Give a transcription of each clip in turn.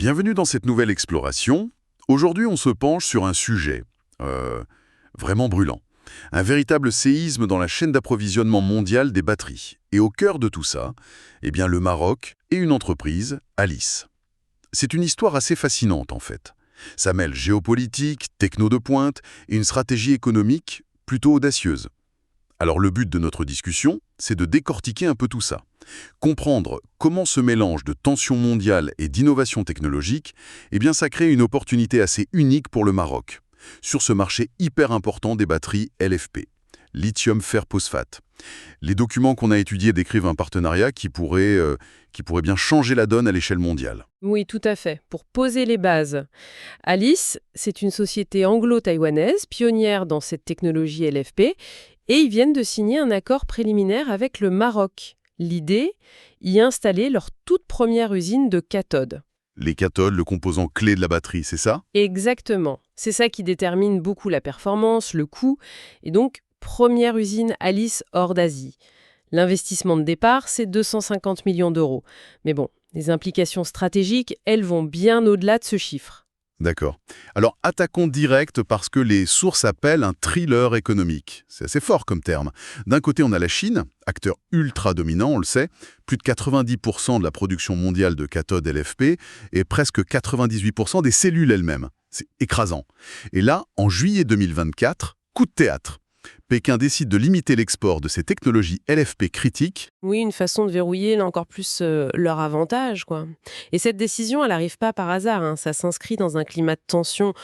Bienvenue dans cette nouvelle exploration. Aujourd'hui, on se penche sur un sujet vraiment brûlant. Un véritable séisme dans la chaîne d'approvisionnement mondiale des batteries. Et au cœur de tout ça, eh bien le Maroc et une entreprise, Alice. C'est une histoire assez fascinante en fait. Ça mêle géopolitique, techno de pointe et une stratégie économique plutôt audacieuse. Alors le but de notre discussion, c'est de décortiquer un peu tout ça. Comprendre comment ce mélange de tensions mondiales et d'innovation technologique, eh bien ça crée une opportunité assez unique pour le Maroc, sur ce marché hyper important des batteries LFP, lithium fer phosphate. Les documents qu'on a étudiés décrivent un partenariat qui pourrait bien changer la donne à l'échelle mondiale. Oui, tout à fait. Pour poser les bases. Alice, c'est une société anglo-taïwanaise, pionnière dans cette technologie LFP, et ils viennent de signer un accord préliminaire avec le Maroc. L'idée, y installer leur toute première usine de cathodes. Les cathodes, le composant clé de la batterie, c'est ça? Exactement. C'est ça qui détermine beaucoup la performance, le coût, et donc première usine Alice hors d'Asie. L'investissement de départ, c'est 250 millions d'euros. Mais bon, les implications stratégiques, elles vont bien au-delà de ce chiffre. D'accord. Alors attaquons direct parce que les sources appellent un thriller économique. C'est assez fort comme terme. D'un côté, on a la Chine, acteur ultra dominant, on le sait, plus de 90% de la production mondiale de cathodes LFP et presque 98% des cellules elles-mêmes. C'est écrasant. Et là, en juillet 2024, coup de théâtre. Pékin décide de limiter l'export de ces technologies LFP critiques. Oui, une façon de verrouiller là encore plus leur avantage, quoi. Et cette décision, elle n'arrive pas par hasard, hein. Ça s'inscrit dans un climat de tension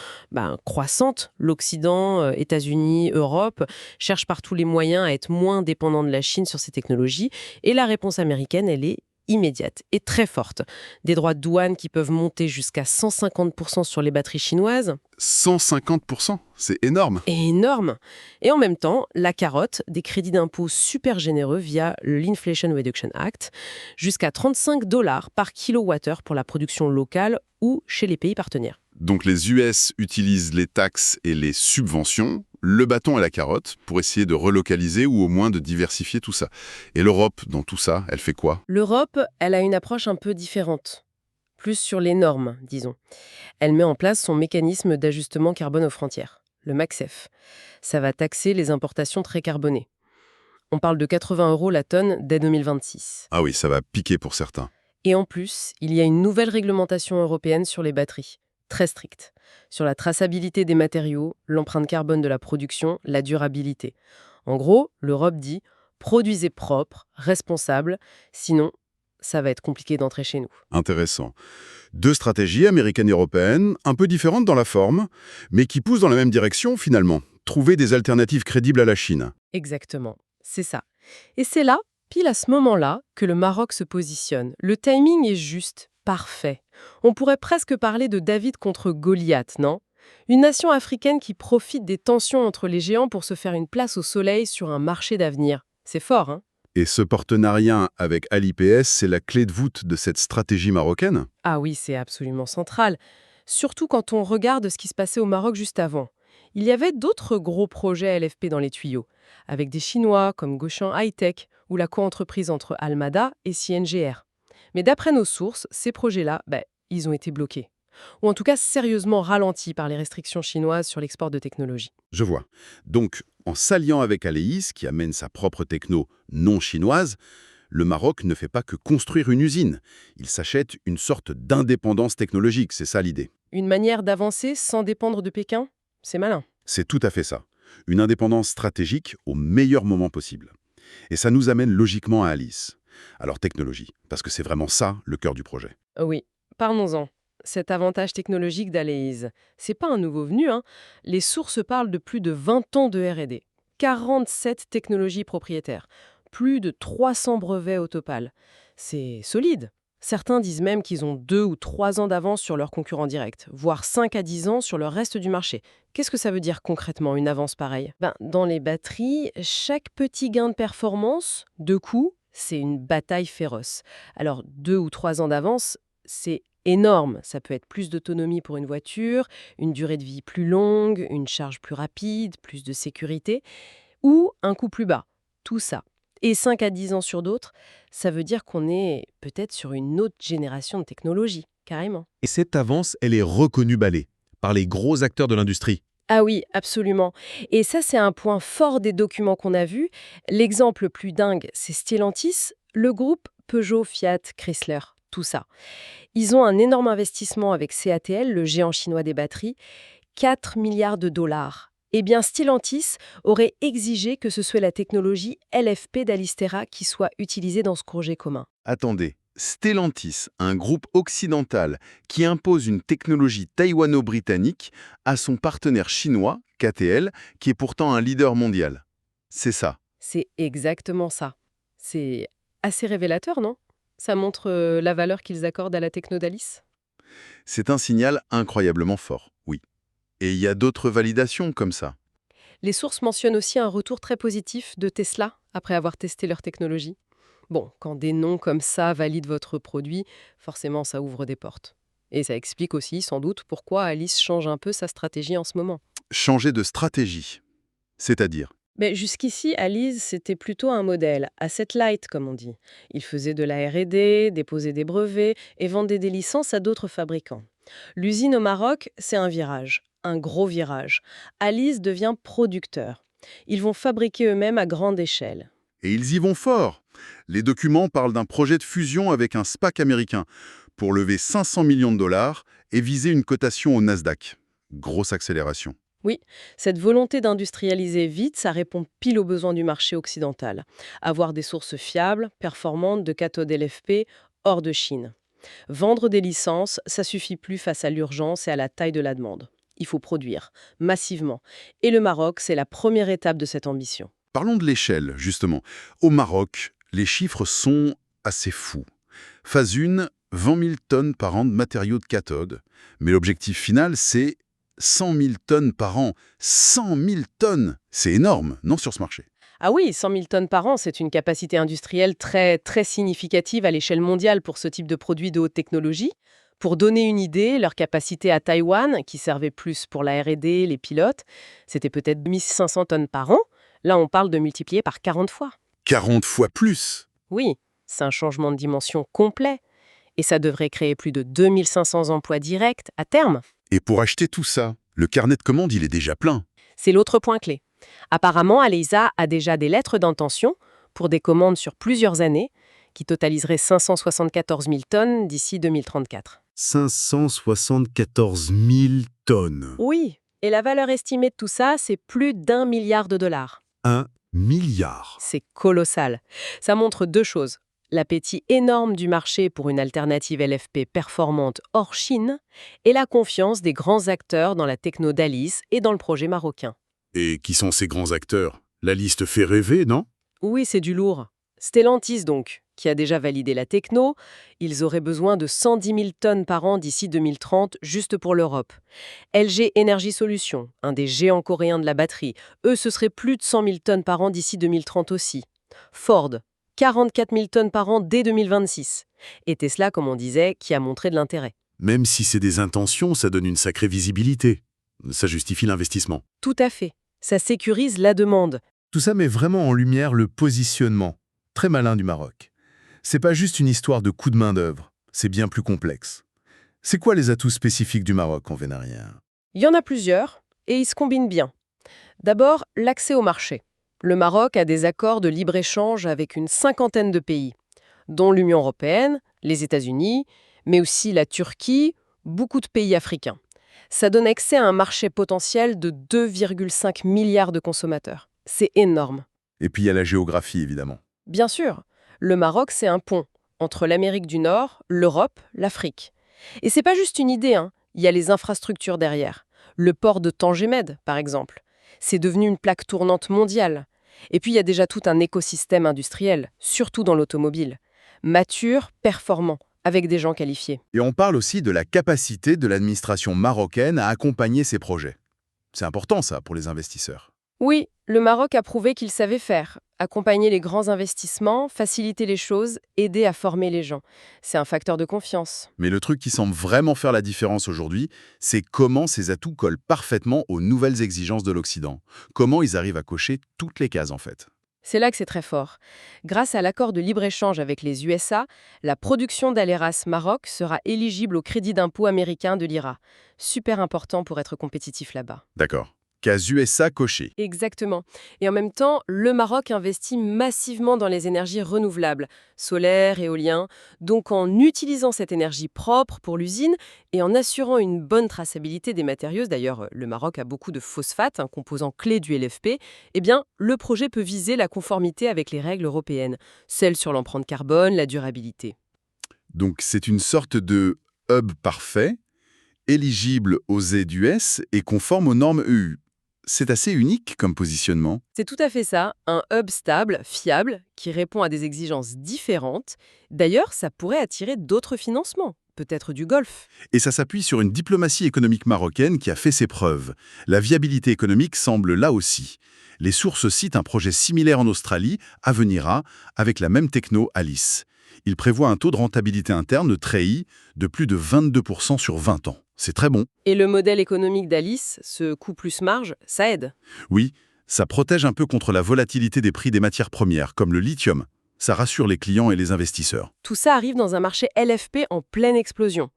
croissante. L'Occident, États-Unis, Europe cherchent par tous les moyens à être moins dépendants de la Chine sur ces technologies. Et la réponse américaine, elle est immédiate et très forte. Des droits de douane qui peuvent monter jusqu'à 150% sur les batteries chinoises. 150%, c'est énorme. Et énorme. Et en même temps, la carotte, des crédits d'impôt super généreux via l'Inflation Reduction Act, jusqu'à 35 $ par kilowattheure pour la production locale ou chez les pays partenaires. Donc les US utilisent les taxes et les subventions, le bâton et la carotte, pour essayer de relocaliser ou au moins de diversifier tout ça. Et l'Europe, dans tout ça, elle fait quoi? L'Europe, elle a une approche un peu différente. Plus sur les normes, disons. Elle met en place son mécanisme d'ajustement carbone aux frontières, le MACSEF. Ça va taxer les importations très carbonées. On parle de 80 € la tonne dès 2026. Ah oui, ça va piquer pour certains. Et en plus, il y a une nouvelle réglementation européenne sur les batteries, très stricte, sur la traçabilité des matériaux, l'empreinte carbone de la production, la durabilité. En gros, l'Europe dit « produisez propre, responsable, sinon ça va être compliqué d'entrer chez nous ». Intéressant. Deux stratégies américaines et européennes, un peu différentes dans la forme, mais qui poussent dans la même direction finalement. Trouver des alternatives crédibles à la Chine. Exactement, c'est ça. Et c'est là, pile à ce moment-là, que le Maroc se positionne. Le timing est juste, parfait. On pourrait presque parler de David contre Goliath, non? Une nation africaine qui profite des tensions entre les géants pour se faire une place au soleil sur un marché d'avenir. C'est fort, hein? Et ce partenariat avec AliPS, c'est la clé de voûte de cette stratégie marocaine? Ah oui, c'est absolument central. Surtout quand on regarde ce qui se passait au Maroc juste avant. Il y avait d'autres gros projets LFP dans les tuyaux, avec des Chinois comme Gauchan High-Tech ou la coentreprise entre Almada et CNGR. Mais d'après nos sources, ces projets-là, ils ont été bloqués. Ou en tout cas sérieusement ralentis par les restrictions chinoises sur l'export de technologies. Je vois. Donc, en s'alliant avec Aleis, qui amène sa propre techno non chinoise, le Maroc ne fait pas que construire une usine. Il s'achète une sorte d'indépendance technologique, c'est ça l'idée. Une manière d'avancer sans dépendre de Pékin? C'est malin. C'est tout à fait ça. Une indépendance stratégique au meilleur moment possible. Et ça nous amène logiquement à Alice. Alors technologie, parce que c'est vraiment ça le cœur du projet. Oui, parlons-en. Cet avantage technologique d'Alaïs, c'est pas un nouveau venu, hein. Les sources parlent de plus de 20 ans de R&D, 47 technologies propriétaires, plus de 300 brevets au total. C'est solide. Certains disent même qu'ils ont 2 ou 3 ans d'avance sur leurs concurrents directs, voire 5 à 10 ans sur le reste du marché. Qu'est-ce que ça veut dire concrètement, une avance pareille? Dans les batteries, chaque petit gain de performance, de coût, c'est une bataille féroce. Alors, 2 ou 3 ans d'avance, c'est énorme. Ça peut être plus d'autonomie pour une voiture, une durée de vie plus longue, une charge plus rapide, plus de sécurité, ou un coût plus bas. Tout ça. Et 5 à 10 ans sur d'autres, ça veut dire qu'on est peut-être sur une autre génération de technologie. carrément. Et cette avance, elle est reconnue balai par les gros acteurs de l'industrie. Ah oui, absolument. Et ça, c'est un point fort des documents qu'on a vus. L'exemple le plus dingue, c'est Stellantis, le groupe Peugeot, Fiat, Chrysler, tout ça. Ils ont un énorme investissement avec CATL, le géant chinois des batteries, 4 milliards de dollars. Eh bien, Stellantis aurait exigé que ce soit la technologie LFP d'Alistera qui soit utilisée dans ce projet commun. Attendez, Stellantis, un groupe occidental qui impose une technologie taïwano-britannique à son partenaire chinois, KTL, qui est pourtant un leader mondial. C'est ça. C'est exactement ça. C'est assez révélateur, non? Ça montre la valeur qu'ils accordent à la techno d'Alice. C'est un signal incroyablement fort, oui. Et il y a d'autres validations comme ça. Les sources mentionnent aussi un retour très positif de Tesla après avoir testé leur technologie. Bon, quand des noms comme ça valident votre produit, forcément ça ouvre des portes. Et ça explique aussi, sans doute, pourquoi Alice change un peu sa stratégie en ce moment. Changer de stratégie. C'est-à-dire, Mais jusqu'ici, Alice, c'était plutôt un modèle, asset light comme on dit. Il faisait de la R&D, déposait des brevets et vendait des licences à d'autres fabricants. L'usine au Maroc, c'est un virage, un gros virage. Alice devient producteur. Ils vont fabriquer eux-mêmes à grande échelle. et ils y vont fort. Les documents parlent d'un projet de fusion avec un SPAC américain pour lever 500 millions de dollars et viser une cotation au Nasdaq. Grosse accélération. Oui, cette volonté d'industrialiser vite, ça répond pile aux besoins du marché occidental. Avoir des sources fiables, performantes de cathodes LFP hors de Chine. Vendre des licences, ça suffit plus face à l'urgence et à la taille de la demande. Il faut produire, massivement. Et le Maroc, c'est la première étape de cette ambition. Parlons de l'échelle, justement. Au Maroc, les chiffres sont assez fous. Phase 1, 20 000 tonnes par an de matériaux de cathode. Mais l'objectif final, c'est 100 000 tonnes par an. 100 000 tonnes! C'est énorme, non, sur ce marché? Ah oui, 100 000 tonnes par an, c'est une capacité industrielle très, très significative à l'échelle mondiale pour ce type de produits de haute technologie. Pour donner une idée, leur capacité à Taïwan, qui servait plus pour la R&D, les pilotes, c'était peut-être 1500 tonnes par an. Là, on parle de multiplier par 40 fois. 40 fois plus! Oui, c'est un changement de dimension complet. Et ça devrait créer plus de 2500 emplois directs à terme. Et pour acheter tout ça, le carnet de commandes, il est déjà plein. C'est l'autre point clé. Apparemment, Aleiza a déjà des lettres d'intention pour des commandes sur plusieurs années qui totaliseraient 574 000 tonnes d'ici 2034. 574 000 tonnes. Oui, et la valeur estimée de tout ça, c'est plus d'1 milliard de dollars. 1 milliard. C'est colossal. Ça montre deux choses. L'appétit énorme du marché pour une alternative LFP performante hors Chine et la confiance des grands acteurs dans la techno d'Alice et dans le projet marocain. Et qui sont ces grands acteurs? La liste fait rêver, non? Oui, c'est du lourd. Stellantis donc, qui a déjà validé la techno, ils auraient besoin de 110 000 tonnes par an d'ici 2030 juste pour l'Europe. LG Energy Solutions, un des géants coréens de la batterie, eux ce serait plus de 100 000 tonnes par an d'ici 2030 aussi. Ford, 44 000 tonnes par an dès 2026. Et Tesla, comme on disait, qui a montré de l'intérêt. Même si c'est des intentions, ça donne une sacrée visibilité. Ça justifie l'investissement. Tout à fait. Ça sécurise la demande. Tout ça met vraiment en lumière le positionnement très malin du Maroc. C'est pas juste une histoire de coup de main-d'œuvre, c'est bien plus complexe. C'est quoi les atouts spécifiques du Maroc en vénérien? Il y en a plusieurs, et ils se combinent bien. D'abord, l'accès au marché. Le Maroc a des accords de libre-échange avec une cinquantaine de pays, dont l'Union européenne, les États-Unis, mais aussi la Turquie, beaucoup de pays africains. Ça donne accès à un marché potentiel de 2,5 milliards de consommateurs. C'est énorme. Et puis il y a la géographie, évidemment. Bien sûr, le Maroc, c'est un pont entre l'Amérique du Nord, l'Europe, l'Afrique. Et c'est pas juste une idée, hein. Il y a les infrastructures derrière. Le port de Tangemed, par exemple. C'est devenu une plaque tournante mondiale. Et puis il y a déjà tout un écosystème industriel, surtout dans l'automobile. Mature, performant, avec des gens qualifiés. Et on parle aussi de la capacité de l'administration marocaine à accompagner ces projets. C'est important ça pour les investisseurs. Oui, le Maroc a prouvé qu'il savait faire. Accompagner les grands investissements, faciliter les choses, aider à former les gens. C'est un facteur de confiance. Mais le truc qui semble vraiment faire la différence aujourd'hui, c'est comment ces atouts collent parfaitement aux nouvelles exigences de l'Occident. Comment ils arrivent à cocher toutes les cases, en fait. C'est là que c'est très fort. Grâce à l'accord de libre-échange avec les USA, la production d'Aleras Maroc sera éligible au crédit d'impôt américain de l'IRA. Super important pour être compétitif là-bas. D'accord. Cas USA coché. Exactement. Et en même temps, le Maroc investit massivement dans les énergies renouvelables, solaire, éolien. Donc en utilisant cette énergie propre pour l'usine et en assurant une bonne traçabilité des matériaux, d'ailleurs le Maroc a beaucoup de phosphate, un composant clé du LFP, eh bien le projet peut viser la conformité avec les règles européennes, celles sur l'empreinte carbone, la durabilité. Donc c'est une sorte de hub parfait, éligible aux aides US et conforme aux normes EU. C'est assez unique comme positionnement. C'est tout à fait ça, un hub stable, fiable, qui répond à des exigences différentes. D'ailleurs, ça pourrait attirer d'autres financements, peut-être du Golfe. Et ça s'appuie sur une diplomatie économique marocaine qui a fait ses preuves. La viabilité économique semble là aussi. Les sources citent un projet similaire en Australie, Avenira, avec la même techno Alice. Il prévoit un taux de rentabilité interne, TREI, de plus de 22% sur 20 ans. C'est très bon. Et le modèle économique d'Alice, ce coût plus marge, ça aide. Oui, ça protège un peu contre la volatilité des prix des matières premières, comme le lithium. Ça rassure les clients et les investisseurs. Tout ça arrive dans un marché LFP en pleine explosion.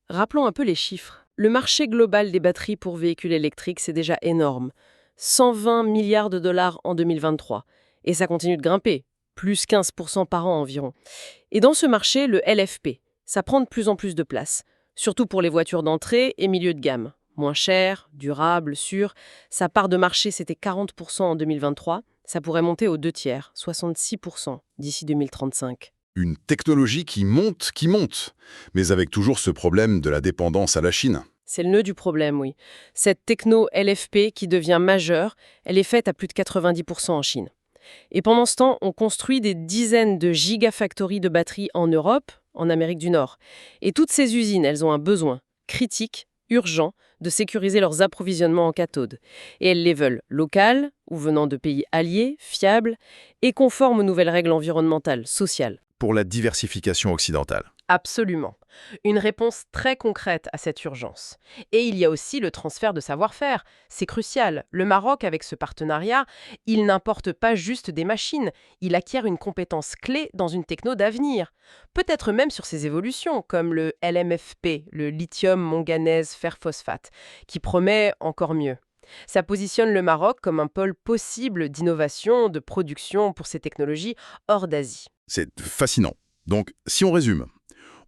Rappelons un peu les chiffres. Le marché global des batteries pour véhicules électriques, c'est déjà énorme. 120 milliards de dollars en 2023. Et ça continue de grimper, plus 15% par an environ. Et dans ce marché, le LFP, ça prend de plus en plus de place. Surtout pour les voitures d'entrée et milieu de gamme. Moins cher, durable, sûr. Sa part de marché, c'était 40% en 2023. Ça pourrait monter aux 2/3, 66% d'ici 2035. Une technologie qui monte, mais avec toujours ce problème de la dépendance à la Chine. C'est le nœud du problème, oui. Cette techno LFP qui devient majeure, elle est faite à plus de 90% en Chine. Et pendant ce temps, on construit des dizaines de gigafactories de batteries en Europe, en Amérique du Nord. Et toutes ces usines, elles ont un besoin critique, urgent, de sécuriser leurs approvisionnements en cathode. Et elles les veulent locales, ou venant de pays alliés, fiables, et conformes aux nouvelles règles environnementales, sociales. Pour la diversification occidentale. Absolument. Une réponse très concrète à cette urgence. Et il y a aussi le transfert de savoir-faire. C'est crucial. Le Maroc, avec ce partenariat, il n'importe pas juste des machines, il acquiert une compétence clé dans une techno d'avenir. Peut-être même sur ses évolutions, comme le LMFP, le lithium manganèse fer phosphate, qui promet encore mieux. Ça positionne le Maroc comme un pôle possible d'innovation, de production pour ces technologies hors d'Asie. C'est fascinant. Donc, si on résume,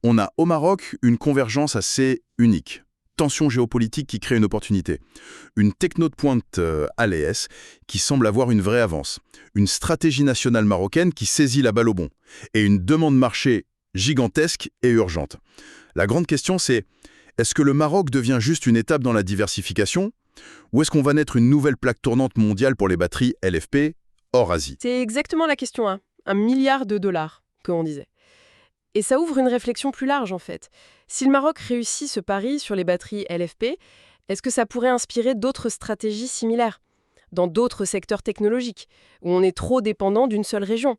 on a au Maroc une convergence assez unique. Tension géopolitique qui crée une opportunité. Une techno de pointe à l'ES qui semble avoir une vraie avance. Une stratégie nationale marocaine qui saisit la balle au bon. Et une demande marché gigantesque et urgente. La grande question c'est, est-ce que le Maroc devient juste une étape dans la diversification? Ou est-ce qu'on va naître une nouvelle plaque tournante mondiale pour les batteries LFP hors Asie? C'est exactement la question, hein. 1 milliard de dollars, comme on disait. Et ça ouvre une réflexion plus large, en fait. Si le Maroc réussit ce pari sur les batteries LFP, est-ce que ça pourrait inspirer d'autres stratégies similaires, dans d'autres secteurs technologiques, où on est trop dépendant d'une seule région?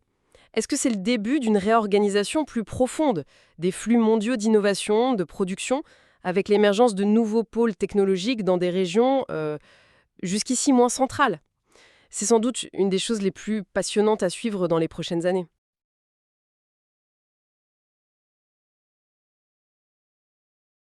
Est-ce que c'est le début d'une réorganisation plus profonde des flux mondiaux d'innovation, de production, avec l'émergence de nouveaux pôles technologiques dans des régions jusqu'ici moins centrales? C'est sans doute une des choses les plus passionnantes à suivre dans les prochaines années.